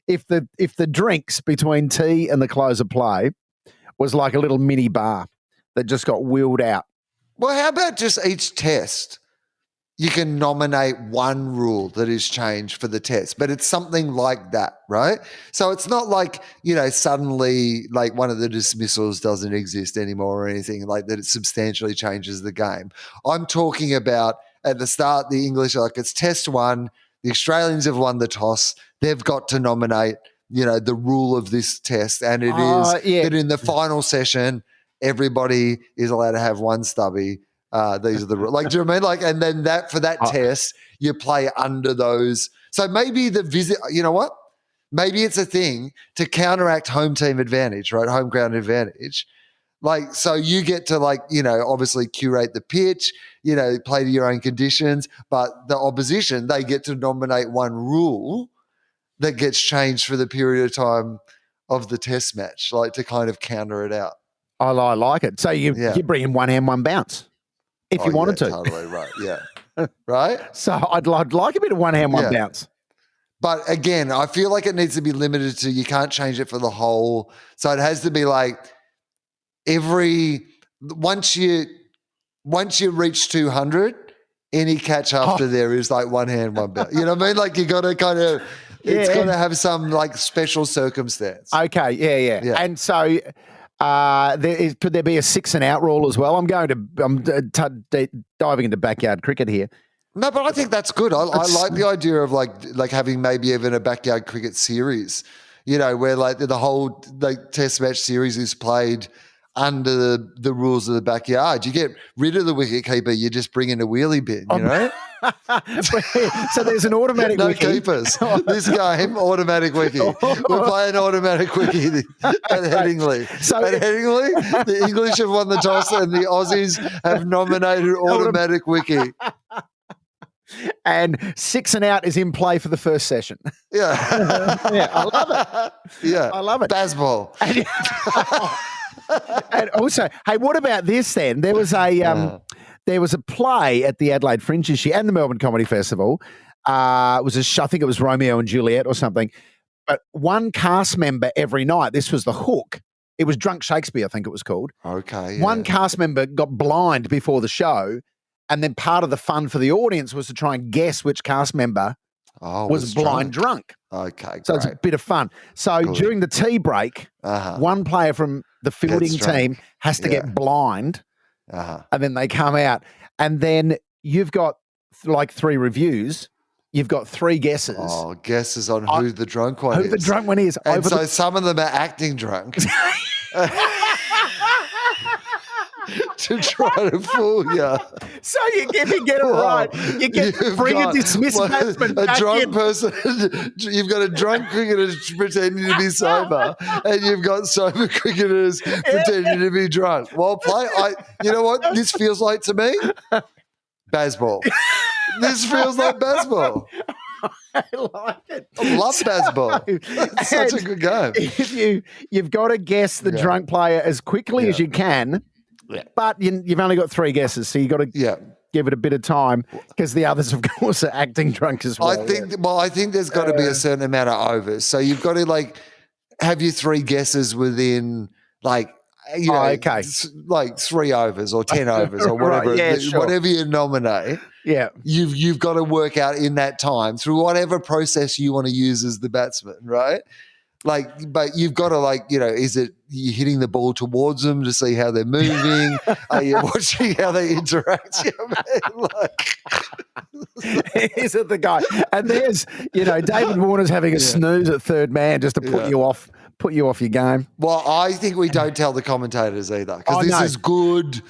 if the drinks between tea and the close of play was like a little mini bar that just got wheeled out. Well, how about just each test? You can nominate one rule that is changed for the test, but it's something like that, right? So it's not like, suddenly like one of the dismissals doesn't exist anymore or anything like that. It substantially changes the game. I'm talking about at the start, the English, like it's test 1, the Australians have won the toss. They've got to nominate, the rule of this test. And it is that in the final session, everybody is allowed to have one stubby. These are the rules. Like, do you know what I mean? Like, and then for that test, you play under those. So maybe the visit, you know what? Maybe it's a thing to counteract home team advantage, right? Home ground advantage. Like, so you get to obviously curate the pitch, play to your own conditions, but the opposition, they get to nominate one rule that gets changed for the period of time of the test match, like to kind of counter it out. I like it. So you bring in one hand, one bounce. If you wanted to. Totally right. Yeah. Right? So I'd like a bit of one hand, one bounce. But again, I feel like it needs to be limited to, you can't change it for the whole. So it has to be like once you reach 200, any catch after there is like one hand, one bounce. You know what I mean? Like you got to kind of, it's got to have some like special circumstance. Okay. Yeah. And so, could there be a 6 and out rule as well? I'm diving into backyard cricket here. No, but I think that's good. I like the idea of like having maybe even a backyard cricket series, where like the whole test match series is played under the rules of the backyard. You get rid of the wicket keeper, you just bring in a wheelie bin, So there's an automatic no wiki. keepers. This game, automatic wiki. We're playing automatic wiki at Headingley. So at Headingley, the English have won the toss and the Aussies have nominated automatic wiki. And 6 and out is in play for the first session. Yeah. I love it. Yeah. I love it. Bazball. Also, hey, what about this then? There was a play at the Adelaide Fringe this year and the Melbourne Comedy Festival. I think it was Romeo and Juliet or something. But one cast member every night, this was the hook. It was Drunk Shakespeare, I think it was called. Okay. Yeah. One cast member got blind before the show, and then part of the fun for the audience was to try and guess which cast member was blind drunk. Okay, great. So it's a bit of fun. So during the tea break, one player from the fielding team has to get blind, and then they come out. And then you've got like 3 reviews. You've got 3 guesses. Oh, guesses on who the drunk one is. Who the drunk one is. And so some of them are acting drunk. To try to fool you. So if you get it right, you get to bring a dismissed batsman back drunk person. You've got a drunk cricketer pretending to be sober, and you've got sober cricketers pretending to be drunk. Well played. You know what this feels like to me? Bazball. This feels like Bazball. I like it. I love Bazball. It's such a good game. You've got to guess the drunk player as quickly as you can, but you've only got 3 guesses, so you've got to give it a bit of time because the others, of course, are acting drunk as well. I think there's got to be a certain amount of overs. So you've got to have your 3 guesses within like 3 overs or 10 overs or whatever, whatever you nominate. Yeah, you've got to work out in that time through whatever process you want to use as the batsman, right? But you've got to is it you hitting the ball towards them to see how they're moving? Are you watching how they interact? Is it the guy? And there's David Warner's having a snooze at third man just to put you off your game. Well, I think we don't tell the commentators either because this is good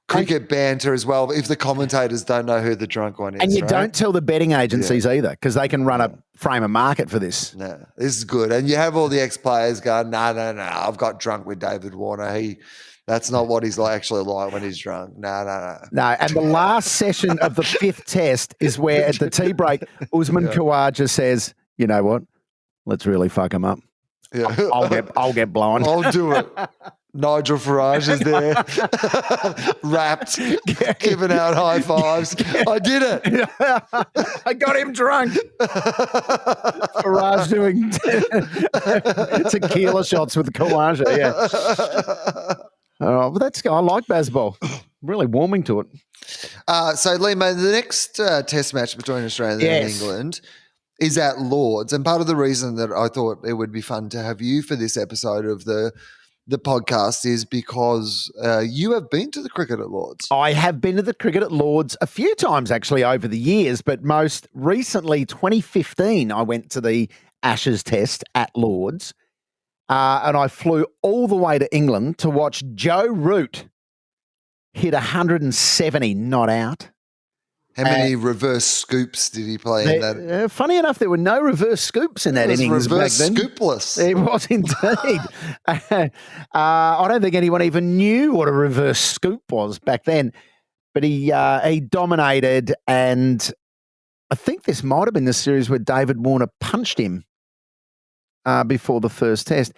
cricket banter as well. If the commentators don't know who the drunk one is, and you don't tell the betting agencies either because they can run a frame of market for this. No, this is good. And you have all the ex-players going, no, I've got drunk with David Warner. That's not what he's actually like when he's drunk. No. No, and the last session of the 5th test is where at the tea break, Usman Khawaja says, you know what? Let's really fuck him up. Yeah. I'll get blind. I'll do it. Nigel Farage is there, wrapped, giving out high fives. I did it. I got him drunk. Farage doing tequila shots with Khawaja. Yeah. Oh, but I like Bazball. Really warming to it. So, Lehmo, the next test match between Australia and England is at Lords. And part of the reason that I thought it would be fun to have you for this episode of the podcast is because you have been to the cricket at Lords. I have been to the cricket at Lords a few times actually over the years, but most recently 2015 I went to the Ashes test at Lords and I flew all the way to England to watch Joe Root hit 170 not out. How many reverse scoops did he play in that? Funny enough, there were no reverse scoops in that innings back then. Scoopless. It was indeed. I don't think anyone even knew what a reverse scoop was back then. But he dominated, and I think this might have been the series where David Warner punched him before the first test.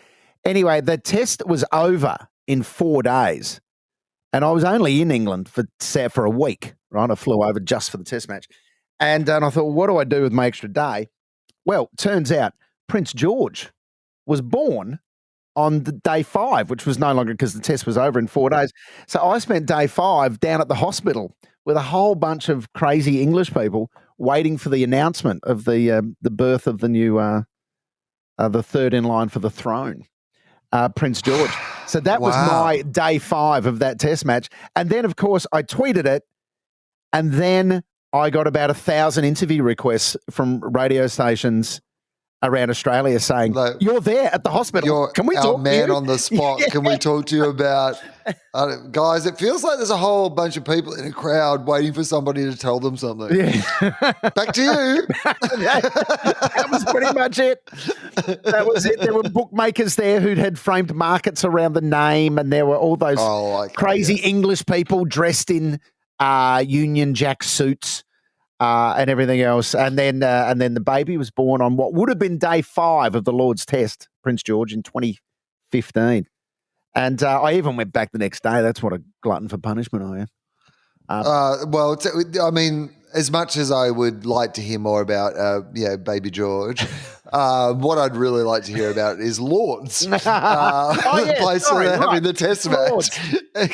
Anyway, the test was over in 4 days, and I was only in England for a week. Right, I flew over just for the test match. And I thought, what do I do with my extra day? Well, turns out Prince George was born on the day 5, which was no longer because the test was over in 4 days. So I spent day 5 down at the hospital with a whole bunch of crazy English people waiting for the announcement of the birth of the new, the third in line for the throne, Prince George. So that was my day 5 of that test match. And then, of course, I tweeted it. And then I got about 1,000 interview requests from radio stations around Australia saying, you're there at the hospital. Can we talk to you? On the spot. Yeah. Can we talk to you about, guys, it feels like there's a whole bunch of people in a crowd waiting for somebody to tell them something. Yeah. Back to you. That was pretty much it. That was it. There were bookmakers there who'd had framed markets around the name, and there were all those crazy English people dressed in Union Jack suits and everything else, and then the baby was born on what would have been day 5 of the Lord's Test, Prince George, in 2015. And I even went back the next day. That's what a glutton for punishment I am. Well, I mean, as much as I would like to hear more about, Baby George, what I'd really like to hear about is Lords. The place where they're having the test match.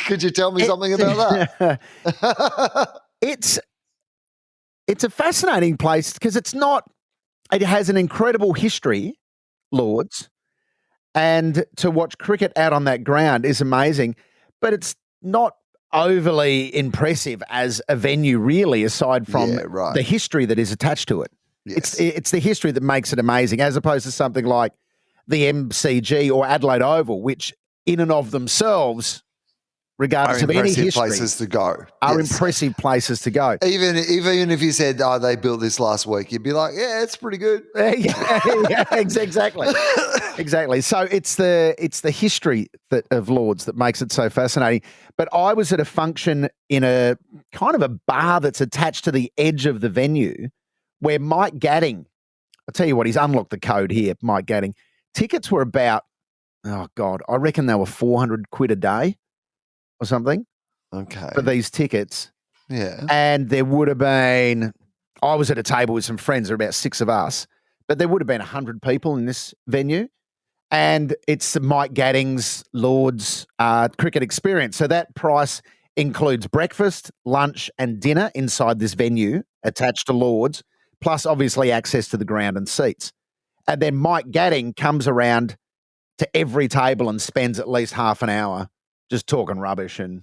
Could you tell me something about that? It's a fascinating place because it has an incredible history, Lords, and to watch cricket out on that ground is amazing, but it's not overly impressive as a venue, really, aside from the history that is attached to it. Yes. It's the history that makes it amazing, as opposed to something like the MCG or Adelaide Oval, which in and of themselves, regardless of any history, places to go. Are impressive places to go. Even if you said, they built this last week, you'd be like, yeah, it's pretty good. Exactly. Exactly. So it's the history of Lords that makes it so fascinating. But I was at a function in a kind of a bar that's attached to the edge of the venue where Mike Gadding, I'll tell you what, he's unlocked the code here, Mike Gadding. Tickets were about, I reckon they were 400 quid a day or something. Okay. For these tickets. Yeah. And there would have been, I was at a table with some friends, there were about 6 of us, but there would have been 100 people in this venue. And it's Mike Gadding's Lords cricket experience. So that price includes breakfast, lunch, and dinner inside this venue attached to Lords, plus obviously access to the ground and seats. And then Mike Gadding comes around to every table and spends at least half an hour just talking rubbish and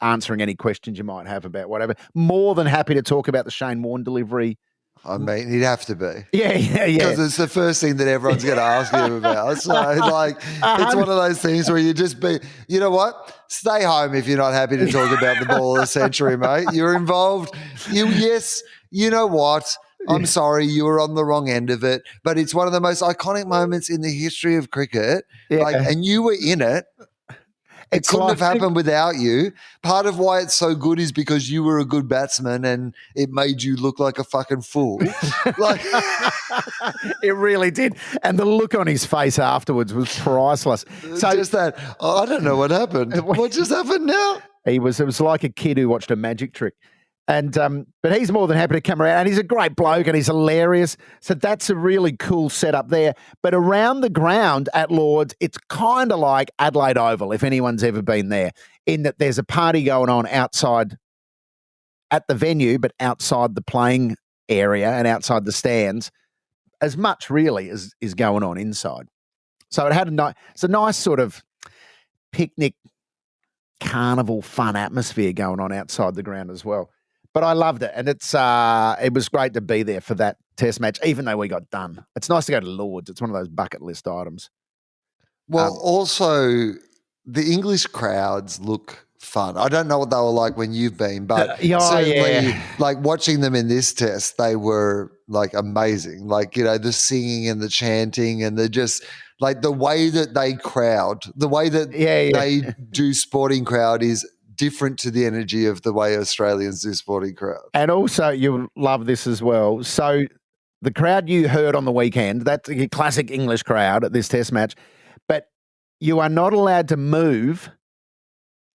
answering any questions you might have about whatever. More than happy to talk about the Shane Warne delivery. I mean, he'd have to be. Yeah. Because it's the first thing that everyone's going to ask him about. So, it's one of those things where you just be, you know what? Stay home if you're not happy to talk about the ball of the century, mate. You're involved. You know what? I'm sorry, you were on the wrong end of it. But it's one of the most iconic moments in the history of cricket. Yeah. And you were in it. It couldn't have happened without you. Part of why it's so good is because you were a good batsman and it made you look like a fucking fool. It really did. And the look on his face afterwards was priceless. So just that, I don't know what happened. What just happened now? It was like a kid who watched a magic trick. And but he's more than happy to come around, and he's a great bloke and he's hilarious. So that's a really cool setup there. But around the ground at Lords, it's kind of like Adelaide Oval, if anyone's ever been there, in that there's a party going on outside at the venue, but outside the playing area and outside the stands, as much really as is going on inside. So it had it's a nice sort of picnic, carnival, fun atmosphere going on outside the ground as well. But I loved it, and it was great to be there for that test match, even though we got done. It's nice to go to Lords. It's one of those bucket list items. Well, also, the English crowds look fun. I don't know what they were like when you've been, but certainly, like watching them in this test, they were like amazing. Like, the singing and the chanting and the just like the way that they crowd, the way that they do sporting crowd is different to the energy of the way Australians do sporting crowd. And also, you'll love this as well. So the crowd you heard on the weekend, that's a classic English crowd at this test match, but you are not allowed to move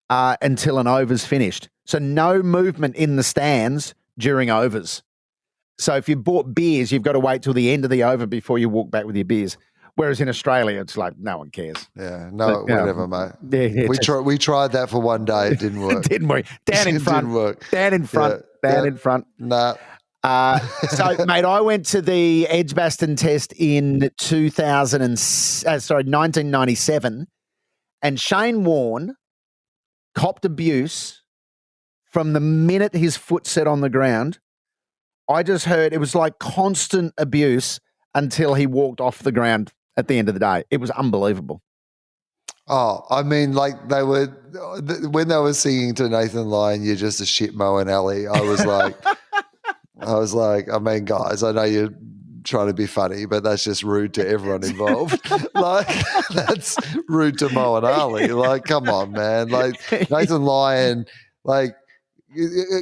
until an over's finished. So no movement in the stands during overs. So if you bought beers, you've got to wait till the end of the over before you walk back with your beers. Whereas in Australia, it's like no one cares. Yeah, no, whatever, mate. Yeah, we tried that for one day. It didn't work. It didn't work. Down in front. Didn't work. Down in front. Down in front. Nah. So, mate, I went to the Edgbaston Test in 1997, and Shane Warne copped abuse from the minute his foot set on the ground. I just heard it was like constant abuse until he walked off the ground at the end of the day. It was unbelievable. Oh, I mean, like when they were singing to Nathan Lyon, "You're just a shit mowing alley." I was like, I mean, guys, I know you're trying to be funny, but that's just rude to everyone involved. Like, that's rude to Mo and Ali. Like, come on, man. Like, Nathan Lyon, like,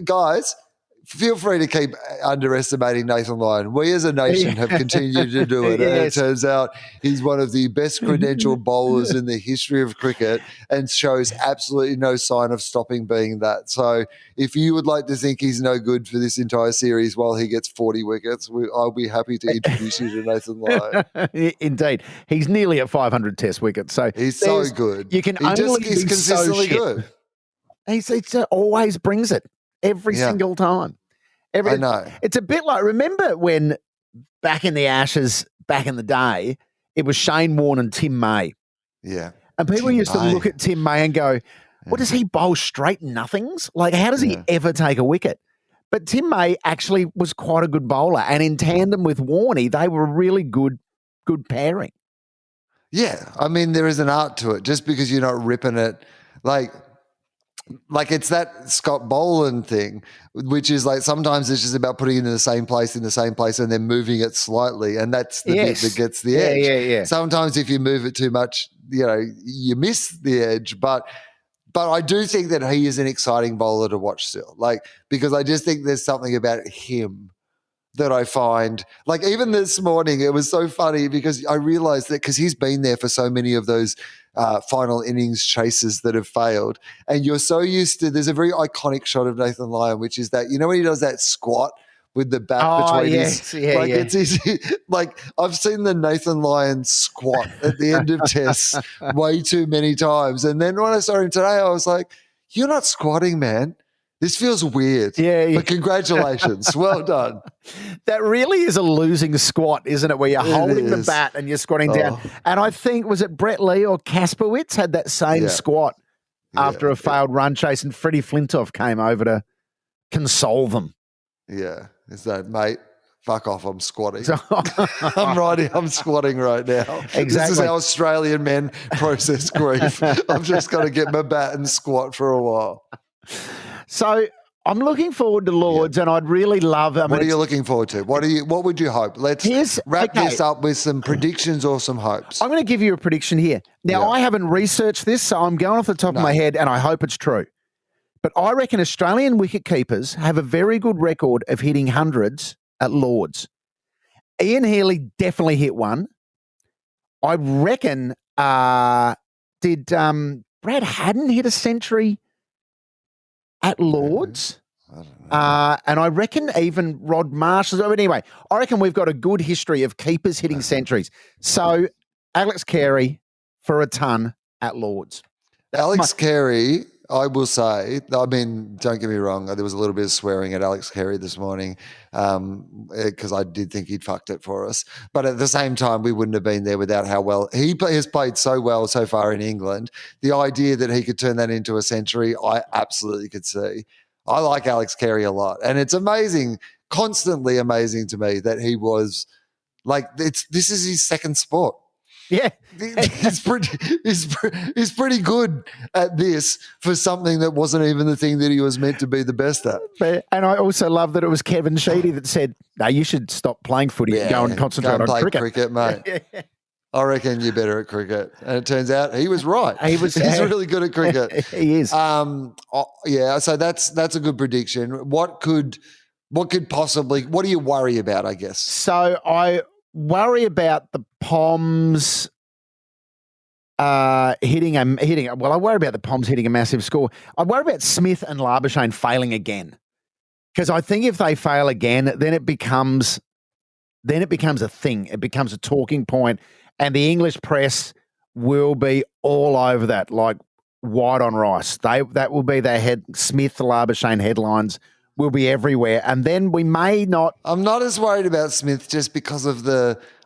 guys, feel free to keep underestimating Nathan Lyon. We as a nation have continued to do it. Yes. And it turns out he's one of the best credentialed bowlers in the history of cricket and shows absolutely no sign of stopping being that. So if you would like to think he's no good for this entire series while he gets 40 wickets, I'll be happy to introduce you to Nathan Lyon. Indeed. He's nearly at 500 test wickets. So He's so good. You can only be consistently so good. He always brings it every single time. I know. It's a bit like, remember when back in the Ashes, back in the day, it was Shane Warne and Tim May. Yeah. And people used to look at Tim May and go, what does he bowl straight nothings? Like, how does he ever take a wicket? But Tim May actually was quite a good bowler. And in tandem with Warney, they were a really good pairing. Yeah. I mean, there is an art to it. Just because you're not ripping it, like it's that Scott Boland thing, which is like sometimes it's just about putting it in the same place and then moving it slightly. And that's the bit that gets the edge. Yeah. Sometimes if you move it too much, you miss the edge. But I do think that he is an exciting bowler to watch still. Like, because I just think there's something about him that I find, like even this morning, it was so funny because I realized that because he's been there for so many of those final innings chases that have failed. And you're so used to, there's a very iconic shot of Nathan Lyon, which is that, when he does that squat with the bat between his, it's easy. Like I've seen the Nathan Lyon squat at the end of tests way too many times. And then when I saw him today, I was like, you're not squatting, man. This feels weird. Yeah. But congratulations. Well done. That really is a losing squat, isn't it? Where you're holding the bat and you're squatting down. And I think, was it Brett Lee or Kasperwitz had that same squat after a failed run chase, and Freddie Flintoff came over to console them. Yeah. Is that, mate? Fuck off, I'm squatting. I'm squatting right now. Exactly. This is how Australian men process grief. I've just got to get my bat and squat for a while. So I'm looking forward to Lords, and I'd really love. What are you looking forward to? What would you hope? Let's wrap this up with some predictions or some hopes. I'm going to give you a prediction here. Now, I haven't researched this, so I'm going off the top of my head, and I hope it's true. But I reckon Australian wicket keepers have a very good record of hitting hundreds at Lords. Ian Healy definitely hit one. I reckon. Did Brad Haddon hit a century at Lords? I don't know. And I reckon even Rod Marshall. But anyway, I reckon we've got a good history of keepers hitting centuries. So Alex Carey for a ton at Lords. Alex Carey, I will say, I mean, don't get me wrong, there was a little bit of swearing at Alex Carey this morning because I did think he'd fucked it for us. But at the same time, we wouldn't have been there without how well he has played so well so far in England. The idea that he could turn that into a century, I absolutely could see. I like Alex Carey a lot. And it's amazing, constantly amazing to me that he was like, this is his second sport. Yeah. He's pretty good at this for something that wasn't even the thing that he was meant to be the best at. And I also love that it was Kevin Sheedy that said, no, you should stop playing footy and go and concentrate on cricket, mate. I reckon you're better at cricket. And it turns out he was right. He's really good at cricket. He is. So that's a good prediction. What could possibly, what do you worry about, I guess? So I worry about the Poms hitting. Well, I worry about the Poms hitting a massive score. I worry about Smith and Labuschagne failing again, because I think if they fail again, then it becomes a thing. It becomes a talking point, and the English press will be all over that, like white on rice. That will be their Smith Labuschagne headlines. Will be everywhere. And then we may not. I'm not as worried about Smith just because of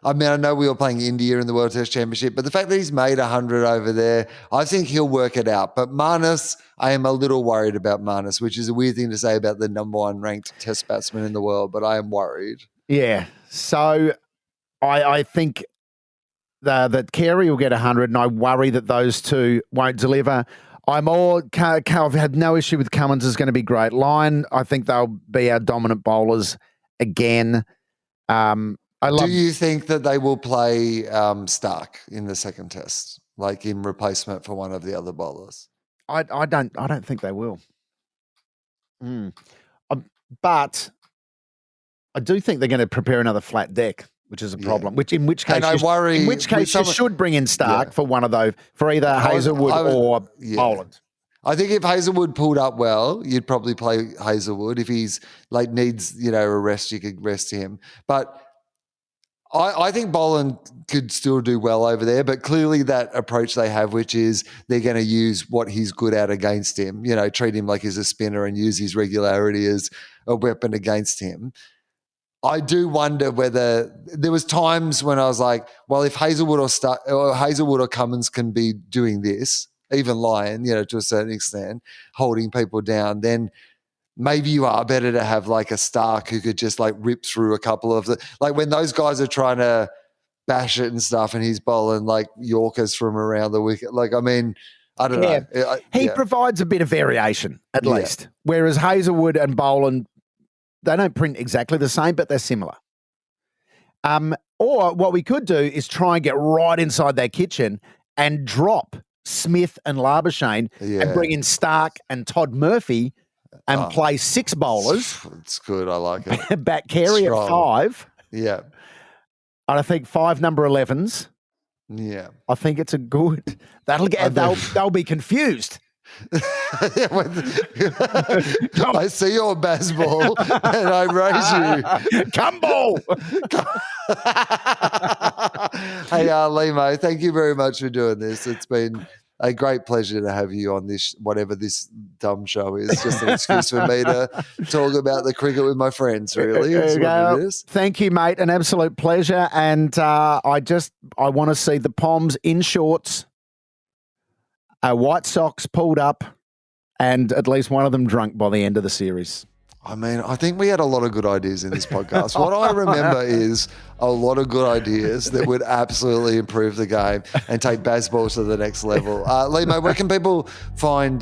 I know we were playing India in the World Test Championship, but the fact that he's made 100 over there, I think he'll work it out. But Marnus, I am a little worried about Marnus, which is a weird thing to say about the number one ranked Test batsman in the world, but I am worried. Yeah. So I think that Carey will get 100, and I worry that those two won't deliver. I've had no issue with Cummins is going to be great. Lyon, I think they'll be our dominant bowlers again. Do you think that they will play Stark in the second test, like in replacement for one of the other bowlers? I don't think they will. But I do think they're going to prepare another flat deck, which is a problem. In which case, you should bring in Stark for one of those, for either Hazelwood or Boland. I think if Hazelwood pulled up well, you'd probably play Hazelwood. If he's like needs, a rest, you could rest him. But I think Boland could still do well over there, but clearly that approach they have, which is they're going to use what he's good at against him, treat him like he's a spinner and use his regularity as a weapon against him. I do wonder whether there was times when I was like, well, if Hazelwood or Cummins can be doing this, even Lyon, to a certain extent, holding people down, then maybe you are better to have like a Stark who could just like rip through a couple of like when those guys are trying to bash it and stuff and he's bowling like Yorkers from around the wicket. Like, I mean, I don't know. He provides a bit of variation at least, whereas Hazelwood and Boland, they don't print exactly the same, but they're similar. Or what we could do is try and get right inside their kitchen and drop Smith and Labuschagne and bring in Stark and Todd Murphy and play 6 bowlers. It's good. I like it. Bat Carey at 5. Yeah. And I think 5 number 11s. Yeah. I think it's a good. They'll be confused. I see your Bazball and I raise you. Cumball. Hey, Lehmo, thank you very much for doing this. It's been a great pleasure to have you on this, whatever this dumb show is. Just an excuse for me to talk about the cricket with my friends, really. That's what it is. Thank you, mate. An absolute pleasure. And I want to see the Poms in shorts, White Sox pulled up, and at least one of them drunk by the end of the series. I mean, I think we had a lot of good ideas in this podcast. What I remember is a lot of good ideas that would absolutely improve the game and take Bazball to the next level. Lehmo, where can people find,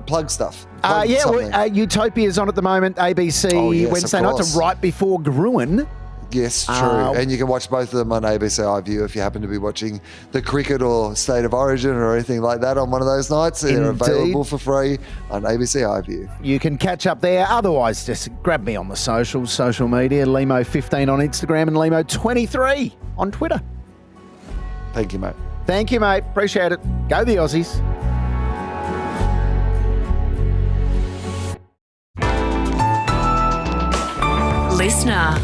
plug stuff? Utopia's on at the moment, ABC Wednesday nights, right before Gruen. Yes, true. And you can watch both of them on ABC iView if you happen to be watching the cricket or State of Origin or anything like that on one of those nights. They're available for free on ABC iView. You can catch up there. Otherwise, just grab me on the social media, Lehmo15 on Instagram and Lehmo23 on Twitter. Thank you, mate. Thank you, mate. Appreciate it. Go the Aussies. Listener.